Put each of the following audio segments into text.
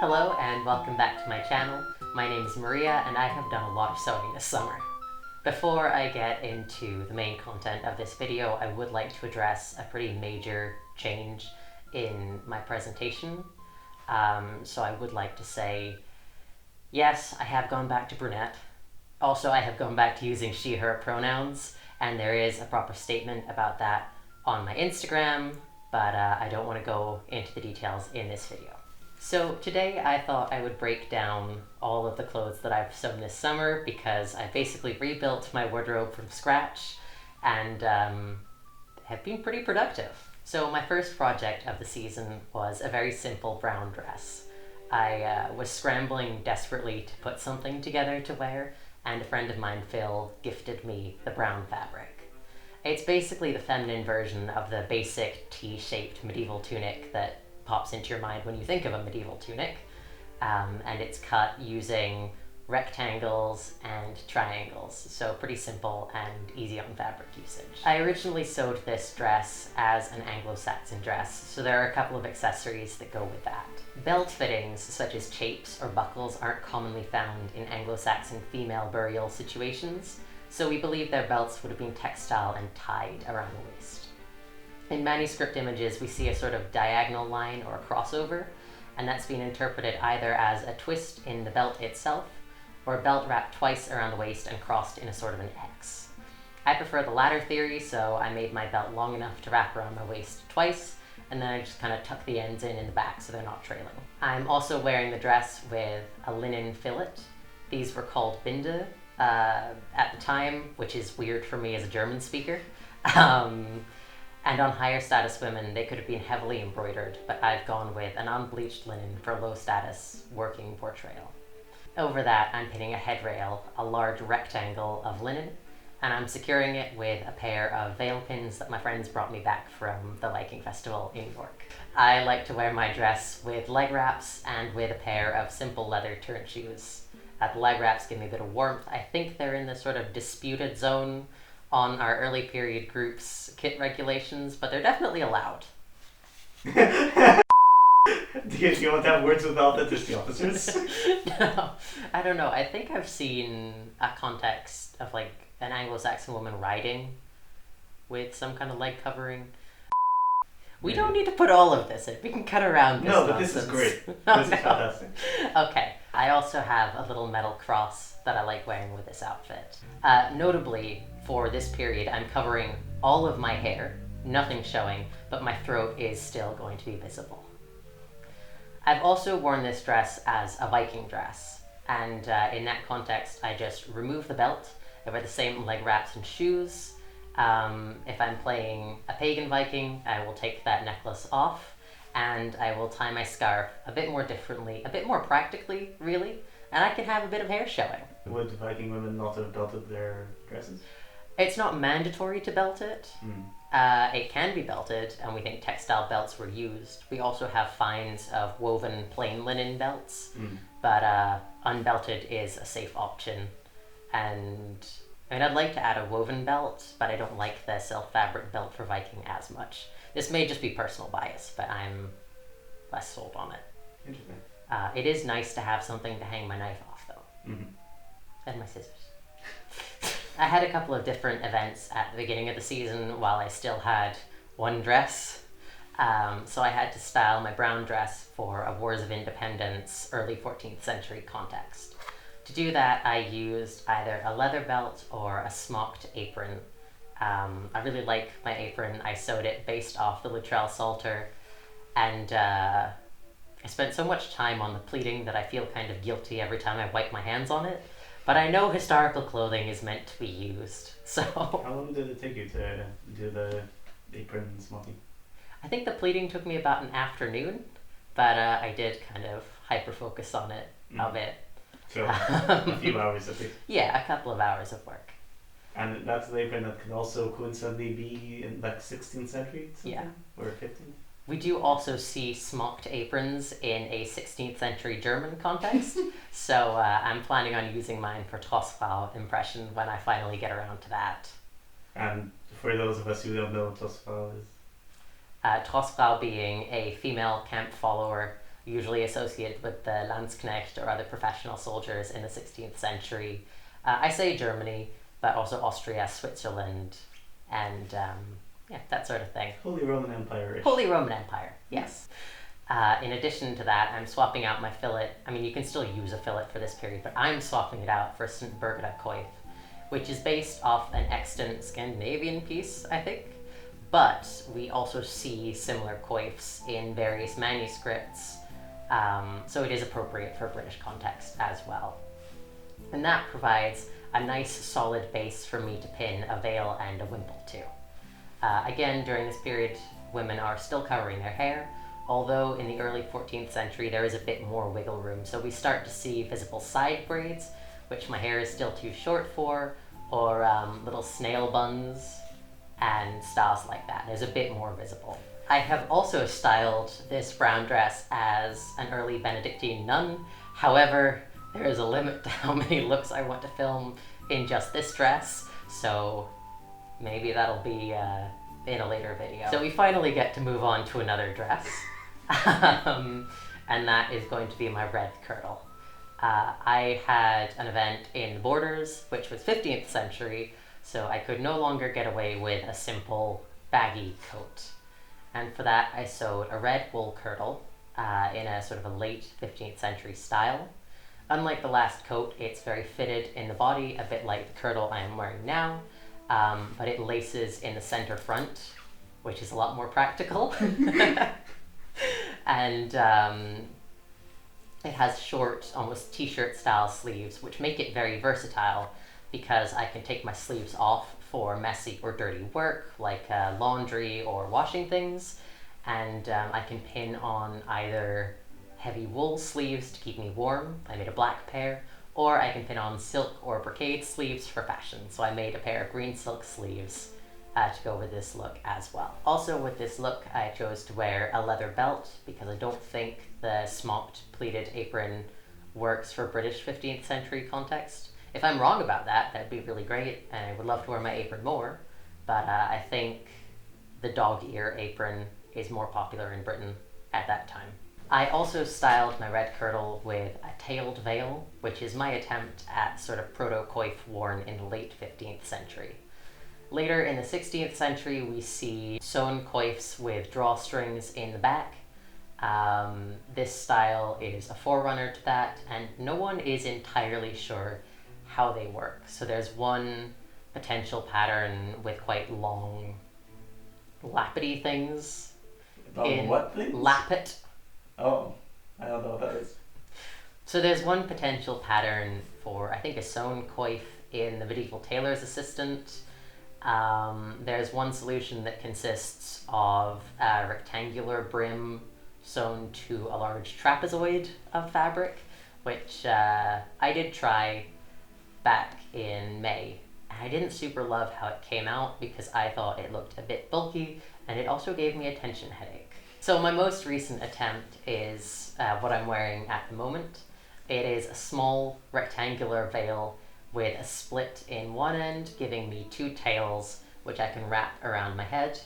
Hello and welcome back to my channel. My name is Maria and I have done a lot of sewing this summer. Before I get into the main content of this video, I would like to address a pretty major change in my presentation. So I would like to say, yes, I have gone back to brunette. Also, I have gone back to using she, her pronouns, and there is a proper statement about that on my Instagram, but I don't want to go into the details in this video. So today I thought I would break down all of the clothes that I've sewn this summer because I basically rebuilt my wardrobe from scratch and have been pretty productive. So my first project of the season was a very simple brown dress. I was scrambling desperately to put something together to wear, and a friend of mine, Phil, gifted me the brown fabric. It's basically the feminine version of the basic T-shaped medieval tunic that pops into your mind when you think of a medieval tunic, and it's cut using rectangles and triangles, so pretty simple and easy on fabric usage. I originally sewed this dress as an Anglo-Saxon dress, so there are a couple of accessories that go with that. Belt fittings such as chapes or buckles aren't commonly found in Anglo-Saxon female burial situations, so we believe their belts would have been textile and tied around the waist. In manuscript images, we see a sort of diagonal line or a crossover, and that's been interpreted either as a twist in the belt itself, or a belt wrapped twice around the waist and crossed in a sort of an X. I prefer the latter theory, so I made my belt long enough to wrap around my waist twice, and then I just kind of tuck the ends in the back so they're not trailing. I'm also wearing the dress with a linen fillet. These were called binde at the time, which is weird for me as a German speaker. And on higher status women, they could have been heavily embroidered, but I've gone with an unbleached linen for low status working portrayal. Over that, I'm pinning a headrail, a large rectangle of linen, and I'm securing it with a pair of veil pins that my friends brought me back from the Viking festival in York. I like to wear my dress with leg wraps and with a pair of simple leather turret shoes. The leg wraps give me a bit of warmth. I think they're in the sort of disputed zone on our early period group's kit regulations, but they're definitely allowed. Do you want to have words with authenticity officers? No, I don't know. I think I've seen a context of like an Anglo-Saxon woman riding with some kind of leg covering. We don't need to put all of this in. We can cut around this No, but nonsense. this is great. This is fantastic. Okay, I also have a little metal cross that I like wearing with this outfit. Notably, for this period, I'm covering all of my hair, nothing showing, but my throat is still going to be visible. I've also worn this dress as a Viking dress, and in that context, I just remove the belt. I wear the same leg wraps and shoes. If I'm playing a pagan Viking, I will take that necklace off, and I will tie my scarf a bit more differently, a bit more practically, really, and I can have a bit of hair showing. Would Viking women not have belted their dresses? It's not mandatory to belt it. It can be belted, and we think textile belts were used. We also have finds of woven plain linen belts, but unbelted is a safe option. And I mean, I'd like to add a woven belt, but I don't like the self-fabric belt for Viking as much. This may just be personal bias, but I'm less sold on it. Interesting. It is nice to have something to hang my knife off, though. And my scissors. I had a couple of different events at the beginning of the season while I still had one dress. So I had to style my brown dress for a Wars of Independence early 14th century context. To do that, I used either a leather belt or a smocked apron. I really like my apron. I sewed it based off the Luttrell Psalter, and I spent so much time on the pleating that I feel kind of guilty every time I wipe my hands on it. But I know historical clothing is meant to be used, so... How long did it take you to do the apron and smocking? I think the pleating took me about an afternoon, but I did kind of hyper-focus on it a bit. So, a few hours at least. Yeah, a couple of hours of work. And that's the apron that can also coincidentally be in like 16th century? Yeah. Or 15th? We do also see smocked aprons in a 16th century German context, so I'm planning on using mine for Tosfrau impression when I finally get around to that. And for those of us who don't know what Tosfrau is? Tosfrau being a female camp follower usually associated with the Landsknecht or other professional soldiers in the 16th century. I say Germany, but also Austria, Switzerland, and that sort of thing. Holy Roman Empire. Holy Roman Empire, yes. In addition to that, I'm swapping out my fillet. I mean, you can still use a fillet for this period, but I'm swapping it out for St. Birgitta coif, which is based off an extant Scandinavian piece, I think. But we also see similar coifs in various manuscripts, so it is appropriate for British context as well. And that provides a nice solid base for me to pin a veil and a wimple to. Again, during this period, women are still covering their hair, although in the early 14th century there is a bit more wiggle room, so we start to see visible side braids, which my hair is still too short for, or little snail buns, and styles like that. There's a bit more visible. I have also styled this brown dress as an early Benedictine nun. However, there is a limit to how many looks I want to film in just this dress, so maybe that'll be in a later video. So we finally get to move on to another dress, and that is going to be my red kirtle. I had an event in the Borders, which was 15th century, so I could no longer get away with a simple baggy coat. And for that I sewed a red wool kirtle in a sort of a late 15th century style. Unlike the last coat, it's very fitted in the body, a bit like the kirtle I am wearing now, but it laces in the center front, which is a lot more practical. And it has short, almost t-shirt style sleeves, which make it very versatile because I can take my sleeves off for messy or dirty work, like laundry or washing things, and I can pin on either heavy wool sleeves to keep me warm, I made a black pair, or I can pin on silk or brocade sleeves for fashion, so I made a pair of green silk sleeves to go with this look as well. Also with this look, I chose to wear a leather belt because I don't think the smocked pleated apron works for British 15th century context. If I'm wrong about that, that'd be really great, and I would love to wear my apron more, but I think the dog ear apron is more popular in Britain at that time. I also styled my red kirtle with a tailed veil, which is my attempt at sort of proto-coif worn in the late 15th century. Later in the 16th century, we see sewn coifs with drawstrings in the back. This style is a forerunner to that, and no one is entirely sure how they work. So there's one potential pattern with quite long lappety things. What things? Lappet. Oh, I don't know what that is. So there's one potential pattern for, I think, a sewn coif in the medieval tailor's assistant. There's one solution that consists of a rectangular brim sewn to a large trapezoid of fabric, which I did try back in May. I didn't super love how it came out because I thought it looked a bit bulky, and it also gave me a tension headache. So my most recent attempt is what I'm wearing at the moment. It is a small rectangular veil with a split in one end, giving me two tails, which I can wrap around my head.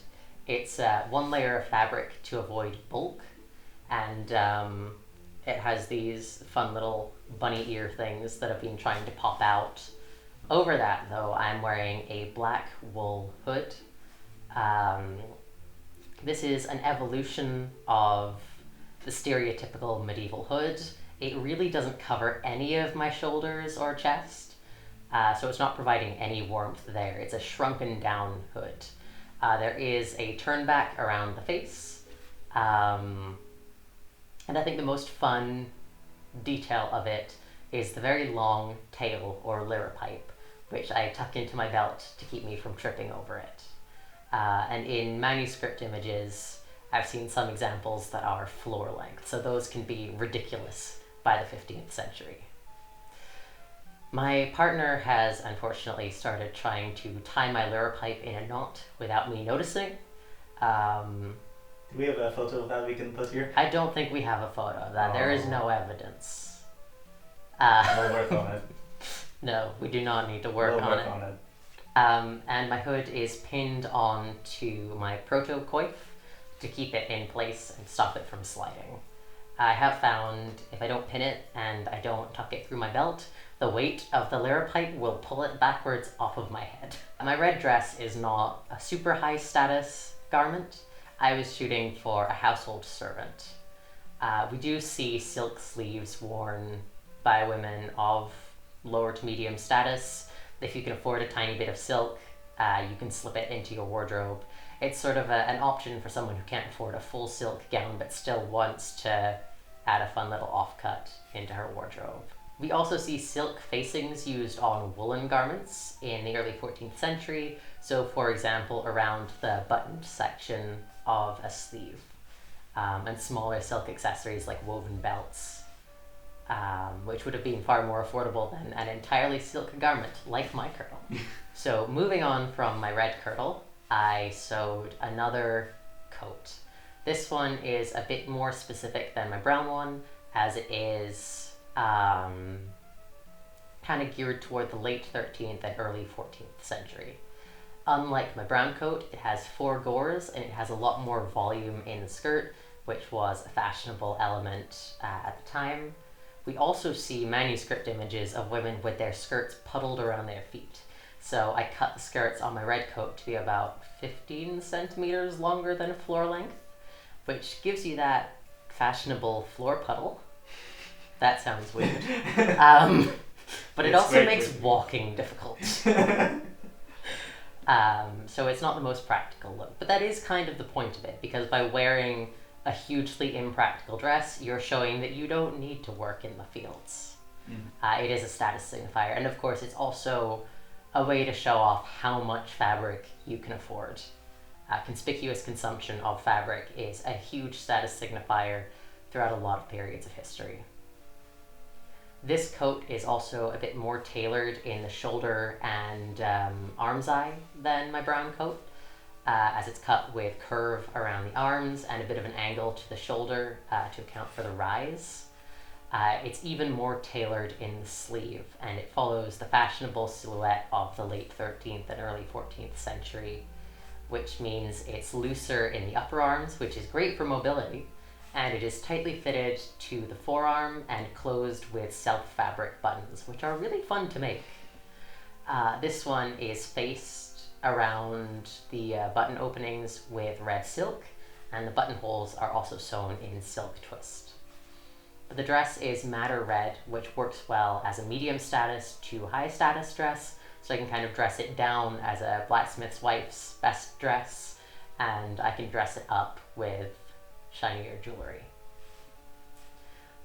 It's one layer of fabric to avoid bulk, and it has these fun little bunny ear things that have been trying to pop out. Over that, though, I'm wearing a black wool hood. This is an evolution of the stereotypical medieval hood. It really doesn't cover any of my shoulders or chest, so it's not providing any warmth there. It's a shrunken down hood. There is a turnback around the face, and I think the most fun detail of it is the very long tail or liripipe, which I tuck into my belt to keep me from tripping over it. And in manuscript images, I've seen some examples that are floor length, so those can be ridiculous by the 15th century. My partner has unfortunately started trying to tie my liripipe in a knot without me noticing. Do we have a photo of that we can put here? I don't think we have a photo of that. There is no evidence. We'll work on it. No, we do not need to work on it. And my hood is pinned on to my proto-coif to keep it in place and stop it from sliding. I have found if I don't pin it and I don't tuck it through my belt, the weight of the liripipe will pull it backwards off of my head. My red dress is not a super high status garment. I was shooting for a household servant. We do see silk sleeves worn by women of lower to medium status. If you can afford a tiny bit of silk, you can slip it into your wardrobe. It's sort of an option for someone who can't afford a full silk gown but still wants to add a fun little offcut into her wardrobe. We also see silk facings used on woolen garments in the early 14th century. So for example, around the buttoned section of a sleeve, and smaller silk accessories like woven belts, which would have been far more affordable than an entirely silk garment like my kirtle. So moving on from my red kirtle, I sewed another coat. This one is a bit more specific than my brown one, as it is kind of geared toward the late 13th and early 14th century. Unlike my brown coat, it has 4 gores and it has a lot more volume in the skirt, which was a fashionable element at the time. We also see manuscript images of women with their skirts puddled around their feet. So I cut the skirts on my red coat to be about 15 centimeters longer than a floor length, which gives you that fashionable floor puddle. That sounds weird. But it also makes walking difficult. So it's not the most practical look. But that is kind of the point of it, because by wearing a hugely impractical dress, you're showing that you don't need to work in the fields. It is a status signifier. And of course, it's also a way to show off how much fabric you can afford. Conspicuous consumption of fabric is a huge status signifier throughout a lot of periods of history. This coat is also a bit more tailored in the shoulder and arm's eye than my brown coat, as it's cut with curve around the arms and a bit of an angle to the shoulder to account for the rise. It's even more tailored in the sleeve, and it follows the fashionable silhouette of the late 13th and early 14th century, which means it's looser in the upper arms, which is great for mobility, and it is tightly fitted to the forearm and closed with self-fabric buttons, which are really fun to make. This one is faced around the button openings with red silk, and the buttonholes are also sewn in silk twist. The dress is madder red, which works well as a medium status to high status dress, so I can kind of dress it down as a blacksmith's wife's best dress, and I can dress it up with shinier jewelry.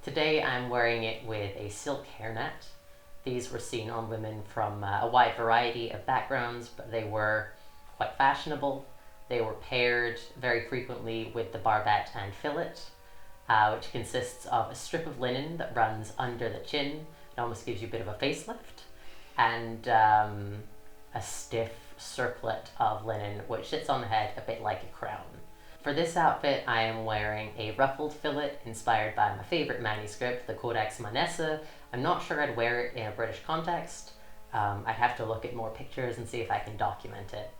Today I'm wearing it with a silk hairnet. These were seen on women from a wide variety of backgrounds, but they were quite fashionable. They were paired very frequently with the barbette and fillet, which consists of a strip of linen that runs under the chin. It almost gives you a bit of a facelift, and a stiff circlet of linen which sits on the head a bit like a crown. For this outfit, I am wearing a ruffled fillet inspired by my favorite manuscript, the Codex Manesse. I'm not sure I'd wear it in a British context. I'd have to look at more pictures and see if I can document it.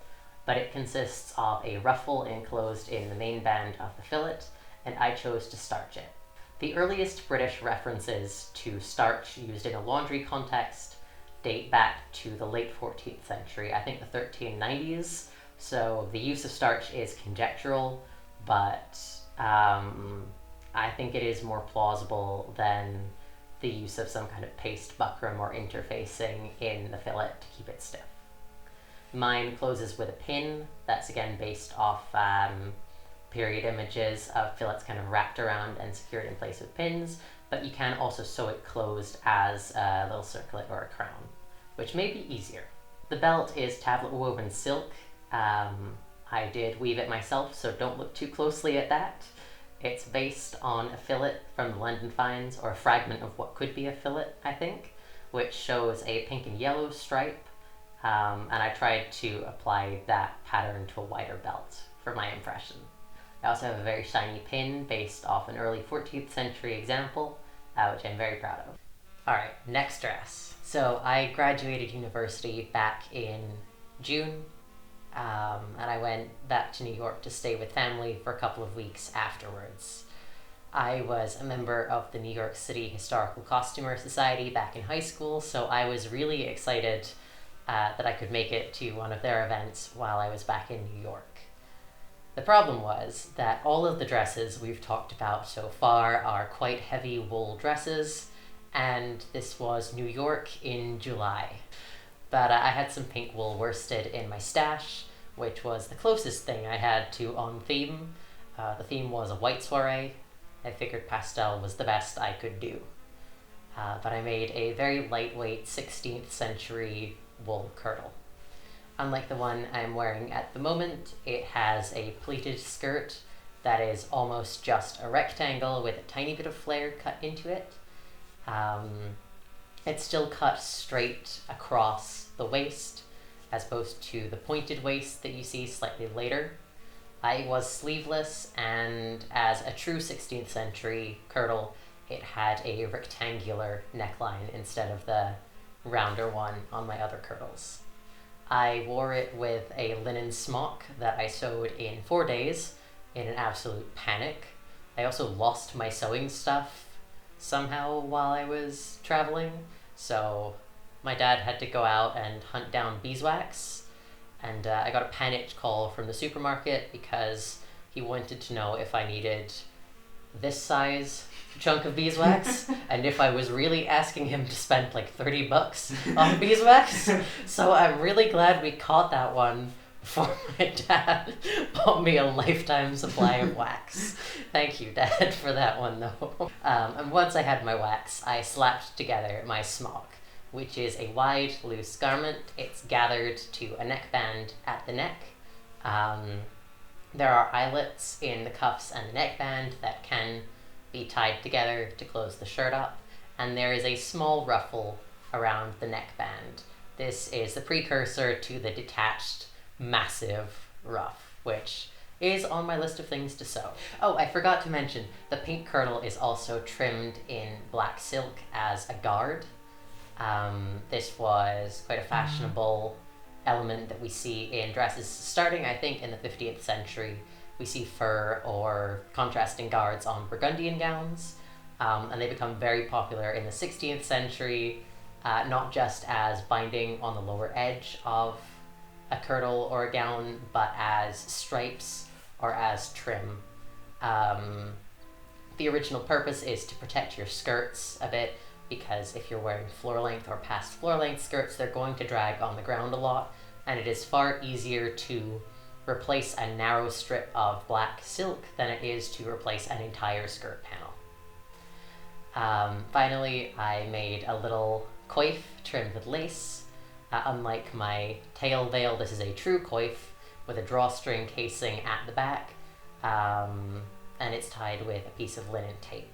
But it consists of a ruffle enclosed in the main band of the fillet, and I chose to starch it. The earliest British references to starch used in a laundry context date back to the late 14th century, I think the 1390s. So the use of starch is conjectural, but I think it is more plausible than the use of some kind of paste buckram or interfacing in the fillet to keep it stiff. Mine closes with a pin. That's again based off period images of fillets kind of wrapped around and secured in place with pins, but you can also sew it closed as a little circlet or a crown, which may be easier. The belt is tablet woven silk. I did weave it myself, so don't look too closely at that. It's based on a fillet from the London finds, or a fragment of what could be a fillet, I think, which shows a pink and yellow stripe, and I tried to apply that pattern to a wider belt for my impression. I also have a very shiny pin based off an early 14th century example, which I'm very proud of. Alright, next dress. So I graduated university back in June, and I went back to New York to stay with family for a couple of weeks afterwards. I was a member of the New York City Historical Costumer Society back in high school, so I was really excited that I could make it to one of their events while I was back in New York. The problem was that all of the dresses we've talked about so far are quite heavy wool dresses, and this was New York in July. But I had some pink wool worsted in my stash, which was the closest thing I had to on theme. The theme was a white soiree. I figured pastel was the best I could do. But I made a very lightweight 16th century wool kirtle. Unlike the one I'm wearing at the moment, it has a pleated skirt that is almost just a rectangle with a tiny bit of flare cut into it. It's still cut straight across the waist, as opposed to the pointed waist that you see slightly later. It was sleeveless, and as a true 16th century kirtle, it had a rectangular neckline instead of the rounder one on my other kirtles. I wore it with a linen smock that I sewed in 4 days in an absolute panic. I also lost my sewing stuff somehow while I was traveling, so my dad had to go out and hunt down beeswax, and I got a panicked call from the supermarket because he wanted to know if I needed this size chunk of beeswax and if I was really asking him to spend like $30 on beeswax. So I'm really glad we caught that one before my dad bought me a lifetime supply of wax. Thank you, Dad, for that one though. And once I had my wax, I slapped together my smock, which is a wide, loose garment. It's gathered to a neckband at the neck. There are eyelets in the cuffs and the neckband that can be tied together to close the shirt up, and there is a small ruffle around the neckband. This is the precursor to the detached, massive ruff, which is on my list of things to sew. Oh, I forgot to mention, the pink kirtle is also trimmed in black silk as a guard. This was quite a fashionable element that we see in dresses starting, I think, in the 15th century. We see fur or contrasting guards on Burgundian gowns, and they become very popular in the 16th century, not just as binding on the lower edge of a kirtle or a gown, but as stripes or as trim. The original purpose is to protect your skirts a bit, because if you're wearing floor-length or past floor-length skirts, they're going to drag on the ground a lot, and it is far easier to replace a narrow strip of black silk than it is to replace an entire skirt panel. Finally, I made a little coif trimmed with lace. Unlike my tail veil, this is a true coif with a drawstring casing at the back, and it's tied with a piece of linen tape.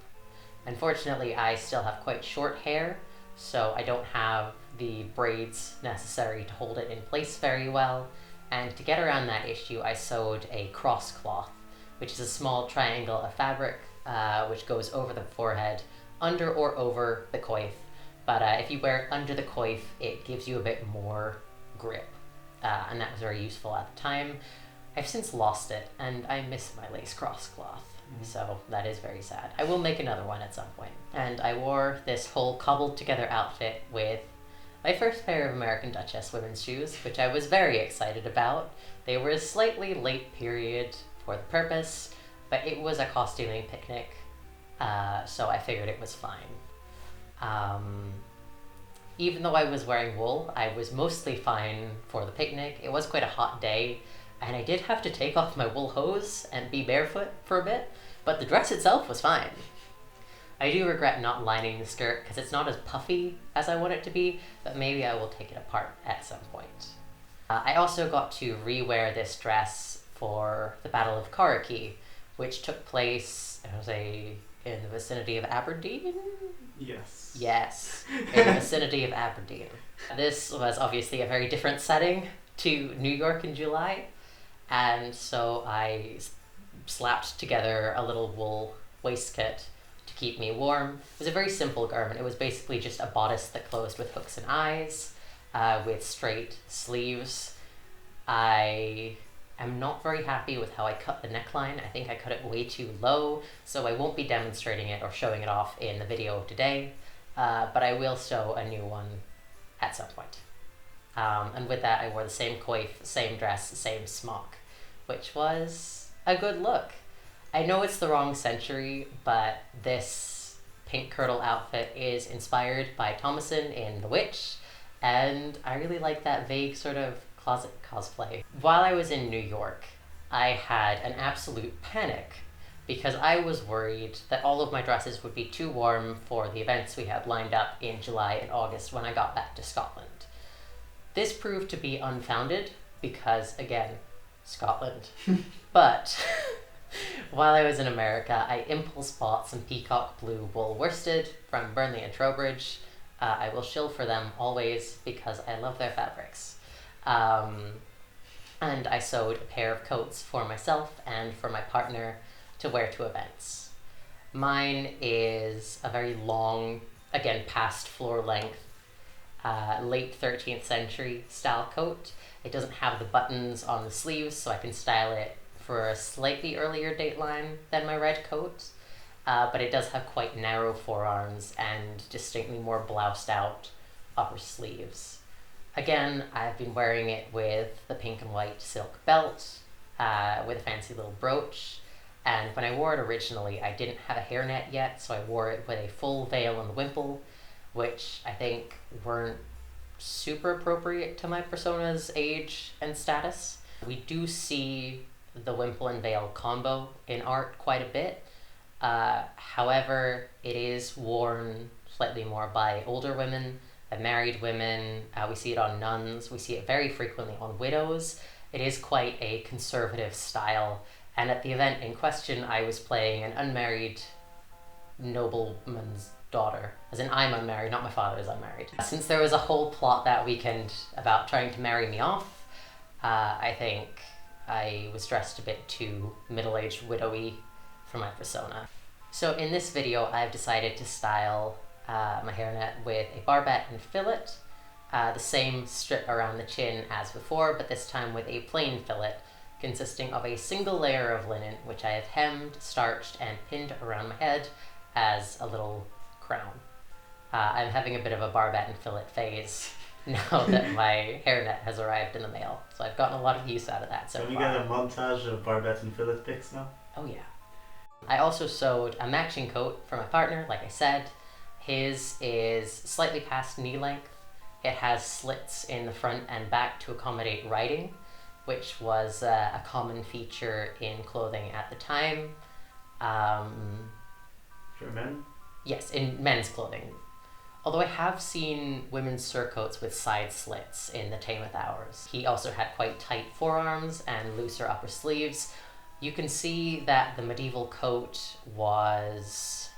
Unfortunately, I still have quite short hair, so I don't have the braids necessary to hold it in place very well. And to get around that issue, I sewed a cross cloth, which is a small triangle of fabric which goes over the forehead, under or over the coif. But if you wear it under the coif, it gives you a bit more grip, and that was very useful at the time. I've since lost it, and I miss my lace cross cloth, so that is very sad. I will make another one at some point. And I wore this whole cobbled together outfit with my first pair of American Duchess women's shoes, which I was very excited about. They were a slightly late period for the purpose, but it was a costuming picnic, so I figured it was fine. Even though I was wearing wool, I was mostly fine for the picnic. It was quite a hot day, and I did have to take off my wool hose and be barefoot for a bit, but the dress itself was fine. I do regret not lining the skirt because it's not as puffy as I want it to be, but maybe I will take it apart at some point. I also got to re-wear this dress for the Battle of Corriki, which took place, in the vicinity of Aberdeen? Yes. Yes, in the vicinity of Aberdeen. This was obviously a very different setting to New York in July, and so I slapped together a little wool waistcoat to keep me warm. It was a very simple garment. It was basically just a bodice that closed with hooks and eyes, with straight sleeves. I am not very happy with how I cut the neckline. I think I cut it way too low, so I won't be demonstrating it or showing it off in the video today, but I will sew a new one at some point. And with that, I wore the same coif, same dress, same smock, which was a good look. I know it's the wrong century, but this pink kirtle outfit is inspired by Thomason in The Witch, and I really like that vague sort of closet cosplay. While I was in New York, I had an absolute panic because I was worried that all of my dresses would be too warm for the events we had lined up in July and August when I got back to Scotland. This proved to be unfounded because, again, Scotland. But while I was in America, I impulse bought some peacock blue wool worsted from Burnley and Trowbridge. I will shill for them always because I love their fabrics. And I sewed a pair of coats for myself and for my partner to wear to events. Mine is a very long, again, past floor length, late 13th century style coat. It doesn't have the buttons on the sleeves, so I can style it for a slightly earlier dateline than my red coat, but it does have quite narrow forearms and distinctly more bloused out upper sleeves. Again, I've been wearing it with the pink and white silk belt, with a fancy little brooch, and when I wore it originally, I didn't have a hairnet yet, so I wore it with a full veil and wimple, which I think weren't super appropriate to my persona's age and status. We do see the wimple and veil combo in art quite a bit. However, it is worn slightly more by older women, by married women. We see it on nuns. We see it very frequently on widows. It is quite a conservative style. And at the event in question, I was playing an unmarried nobleman's daughter. As in, I'm unmarried, not my father is unmarried. Since there was a whole plot that weekend about trying to marry me off, I think I was dressed a bit too middle-aged widowy for my persona. So in this video, I've decided to style my hairnet with a barbette and fillet, the same strip around the chin as before, but this time with a plain fillet consisting of a single layer of linen, which I have hemmed, starched, and pinned around my head as a little crown. I'm having a bit of a barbette and fillet phase now that my hairnet has arrived in the mail, so I've gotten a lot of use out of that so far. Can we get a montage of barbette and fillet pics now? Oh yeah. I also sewed a matching coat for my partner, like I said. His is slightly past knee length. It has slits in the front and back to accommodate riding, which was a common feature in clothing at the time. For men? Yes, in men's clothing. Although I have seen women's surcoats with side slits in the Tameth Hours. He also had quite tight forearms and looser upper sleeves. You can see that the medieval coat was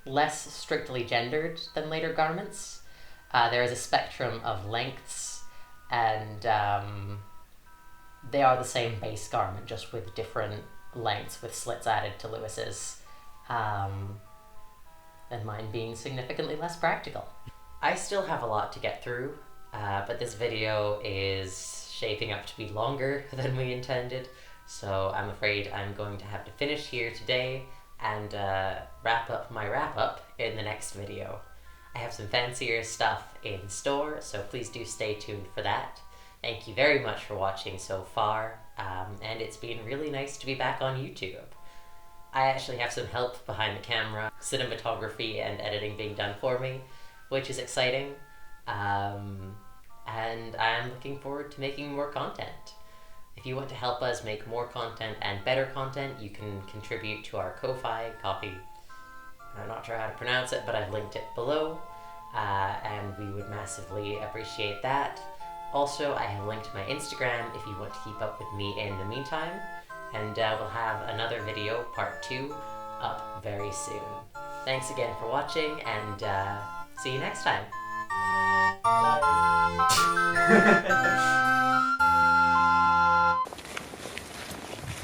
less strictly gendered than later garments. There is a spectrum of lengths, and they are the same base garment, just with different lengths with slits added to Lewis's, and mine being significantly less practical. I still have a lot to get through, but this video is shaping up to be longer than we intended, so I'm afraid I'm going to have to finish here today and wrap up my wrap-up in the next video. I have some fancier stuff in store, so please do stay tuned for that. Thank you very much for watching so far, and it's been really nice to be back on YouTube. I actually have some help behind the camera, cinematography and editing being done for me, which is exciting, and I'm looking forward to making more content. If you want to help us make more content and better content, you can contribute to our Ko-Fi coffee. I'm not sure how to pronounce it, but I've linked it below, and we would massively appreciate that. Also, I have linked my Instagram if you want to keep up with me in the meantime, and we'll have another video, part 2, up very soon. Thanks again for watching, and see you next time. Bye.